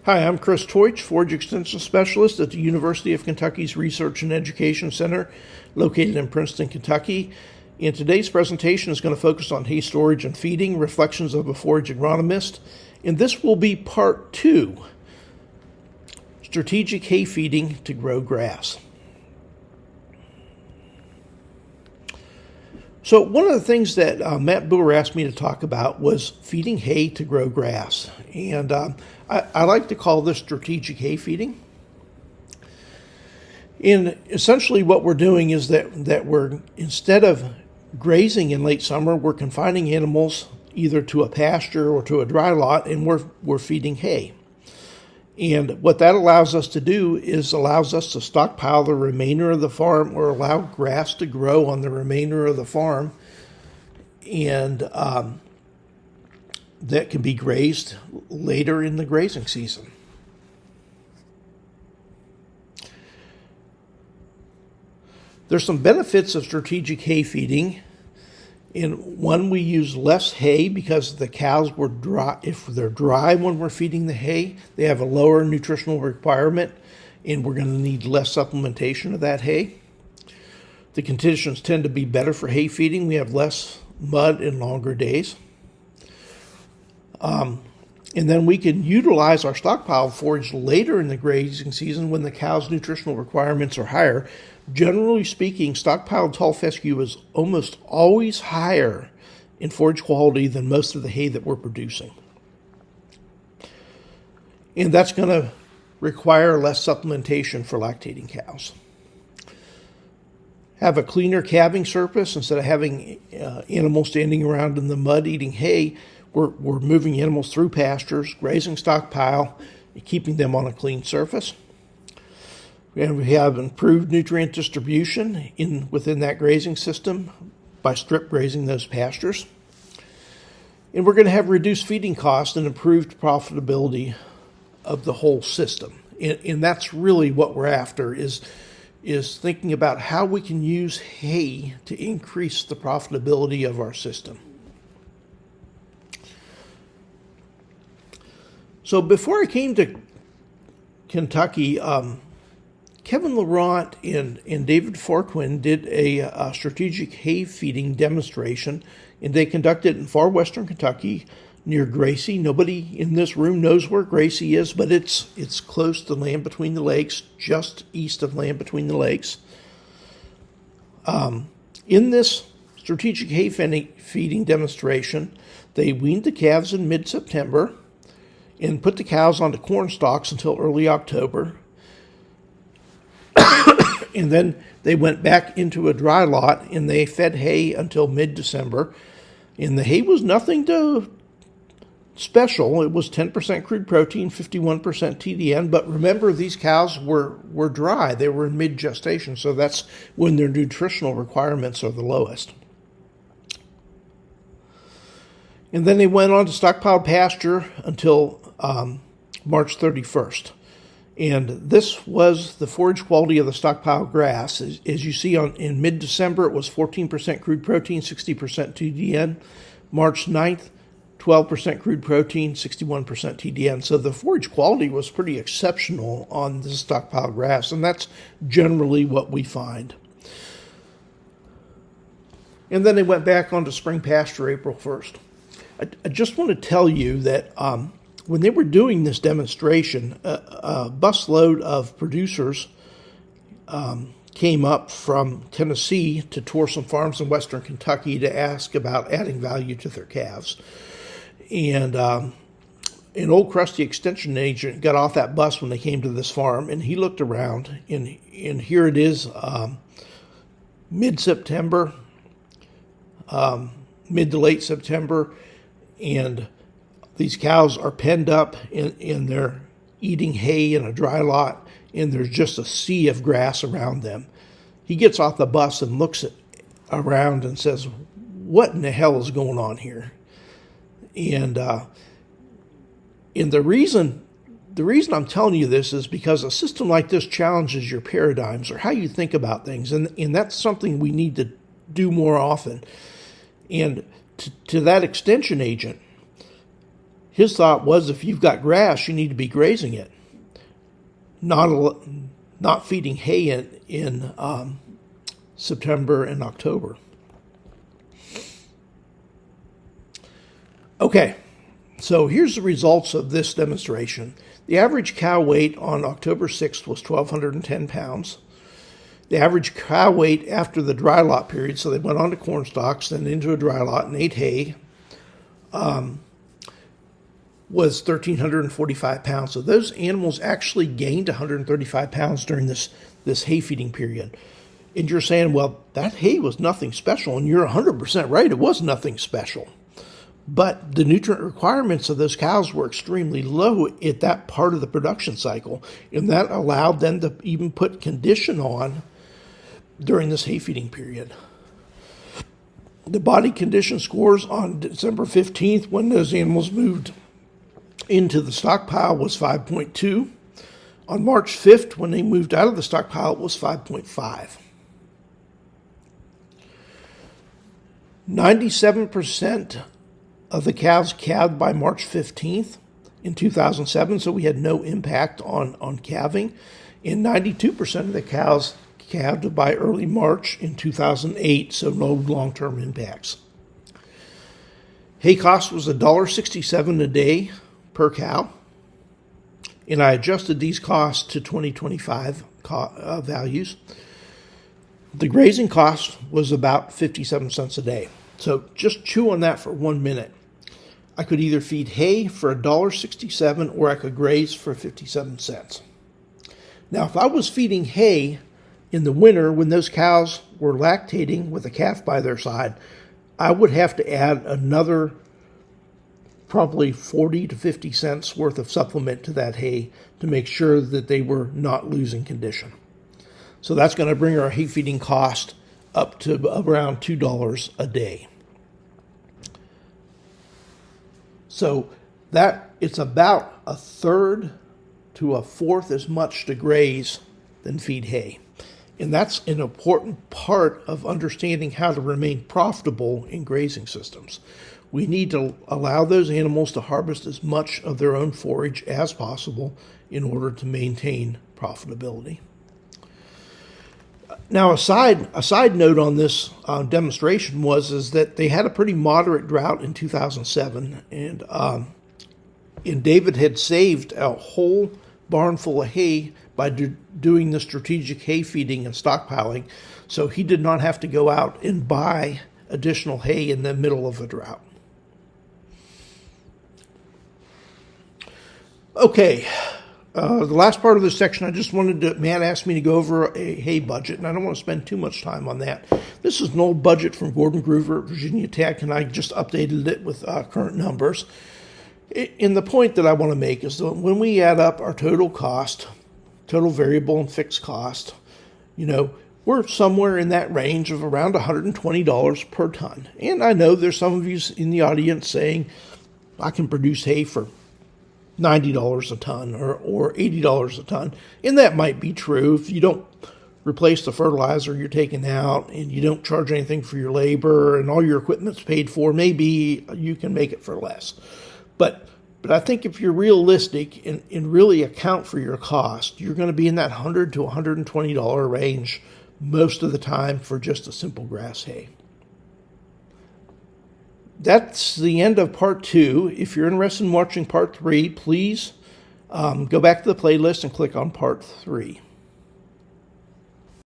Hi, I'm Chris Teutsch, Forage Extension Specialist at the University of Kentucky's Research and Education Center, located in Princeton, Kentucky. And today's presentation is going to focus on hay storage and feeding, reflections of a forage agronomist. And this will be part 2, strategic hay feeding to grow grass. So one of the things that Matt Boer asked me to talk about was feeding hay to grow grass. And I like to call this strategic hay feeding. And essentially what we're doing is that we're, instead of grazing in late summer, we're confining animals either to a pasture or to a dry lot, and we're feeding hay. And what that allows us to do is allows us to stockpile the remainder of the farm or allow grass to grow on the remainder of the farm. And that can be grazed later in the grazing season. There's some benefits of strategic hay feeding. In one, we use less hay because the cows were dry. If they're dry when we're feeding the hay, they have a lower nutritional requirement, and we're going to need less supplementation of that hay. The conditions tend to be better for hay feeding. We have less mud and longer days. And then we can utilize our stockpile forage later in the grazing season when the cow's nutritional requirements are higher. Generally speaking, stockpiled tall fescue is almost always higher in forage quality than most of the hay that we're producing. And that's going to require less supplementation for lactating cows. Have a cleaner calving surface. Instead of having animals standing around in the mud eating hay, we're moving animals through pastures, grazing stockpile, and keeping them on a clean surface. And we have improved nutrient distribution within that grazing system by strip grazing those pastures. And we're going to have reduced feeding costs and improved profitability of the whole system. And that's really what we're after, is thinking about how we can use hay to increase the profitability of our system. So before I came to Kentucky, Kevin Laurent and David Forquin did a strategic hay feeding demonstration, and they conducted it in far western Kentucky near Gracie. Nobody in this room knows where Gracie is, but it's close to Land Between the Lakes, just east of Land Between the Lakes. In this strategic hay feeding demonstration, they weaned the calves in mid-September and put the cows onto corn stalks until early October. And then they went back into a dry lot and they fed hay until mid-December. And the hay was nothing special. It was 10% crude protein, 51% TDN. But remember, these cows were dry. They were in mid-gestation, so that's when their nutritional requirements are the lowest. And then they went on to stockpiled pasture until March 31st. And this was the forage quality of the stockpile grass. As you see, in mid-December, it was 14% crude protein, 60% TDN. March 9th, 12% crude protein, 61% TDN. So the forage quality was pretty exceptional on the stockpile grass, and that's generally what we find. And then they went back onto spring pasture April 1st. I just want to tell you that when they were doing this demonstration, a busload of producers came up from Tennessee to tour some farms in western Kentucky to ask about adding value to their calves. And an old crusty extension agent got off that bus when they came to this farm, and he looked around, and here it is, mid-September, mid to late September, and these cows are penned up and they're eating hay in a dry lot, and there's just a sea of grass around them. He gets off the bus and looks around and says, "What in the hell is going on here?" And the reason I'm telling you this is because a system like this challenges your paradigms or how you think about things, and that's something we need to do more often. And to that extension agent, his thought was if you've got grass, you need to be grazing it, not feeding hay in September and October. Okay, so here's the results of this demonstration. The average cow weight on October 6th was 1,210 pounds. The average cow weight after the dry lot period, so they went on to corn stalks, then into a dry lot and ate hay, was 1,345 pounds. So those animals actually gained 135 pounds during this hay feeding period. And you're saying, well, that hay was nothing special. And you're 100% right, it was nothing special. But the nutrient requirements of those cows were extremely low at that part of the production cycle. And that allowed them to even put condition on during this hay feeding period. The body condition scores on December 15th, when those animals moved into the stockpile, was 5.2. On March 5th, when they moved out of the stockpile, it was 5.5. 97% of the cows calved by March 15th in 2007, so we had no impact on calving. And 92% of the cows calved by early March in 2008, so no long-term impacts. Hay cost was $1.67 a day per cow, and I adjusted these costs to 2025 values. The grazing cost was about 57 cents a day. So just chew on that for 1 minute. I could either feed hay for $1.67 or I could graze for 57 cents. Now, if I was feeding hay in the winter when those cows were lactating with a calf by their side, I would have to add another probably 40 to 50 cents worth of supplement to that hay to make sure that they were not losing condition. So that's going to bring our hay feeding cost up to around $2 a day. So that it's about a third to a fourth as much to graze than feed hay. And that's an important part of understanding how to remain profitable in grazing systems. We need to allow those animals to harvest as much of their own forage as possible in order to maintain profitability. Now, a side note on this demonstration is that they had a pretty moderate drought in 2007, and David had saved a whole barn full of hay by doing the strategic hay feeding and stockpiling, so he did not have to go out and buy additional hay in the middle of a drought. Okay. The last part of this section, Matt asked me to go over a hay budget, and I don't want to spend too much time on that. This is an old budget from Gordon Groover at Virginia Tech, and I just updated it with current numbers. And the point that I want to make is that when we add up our total cost, total variable and fixed cost, we're somewhere in that range of around $120 per ton. And I know there's some of you in the audience saying, I can produce hay for $90 a ton or $80 a ton. And that might be true if you don't replace the fertilizer you're taking out and you don't charge anything for your labor and all your equipment's paid for. Maybe you can make it for less. But I think if you're realistic and really account for your cost, you're going to be in that $100 to $120 range most of the time for just a simple grass hay. That's the end of part 2. If you're interested in watching part 3, please go back to the playlist and click on part 3.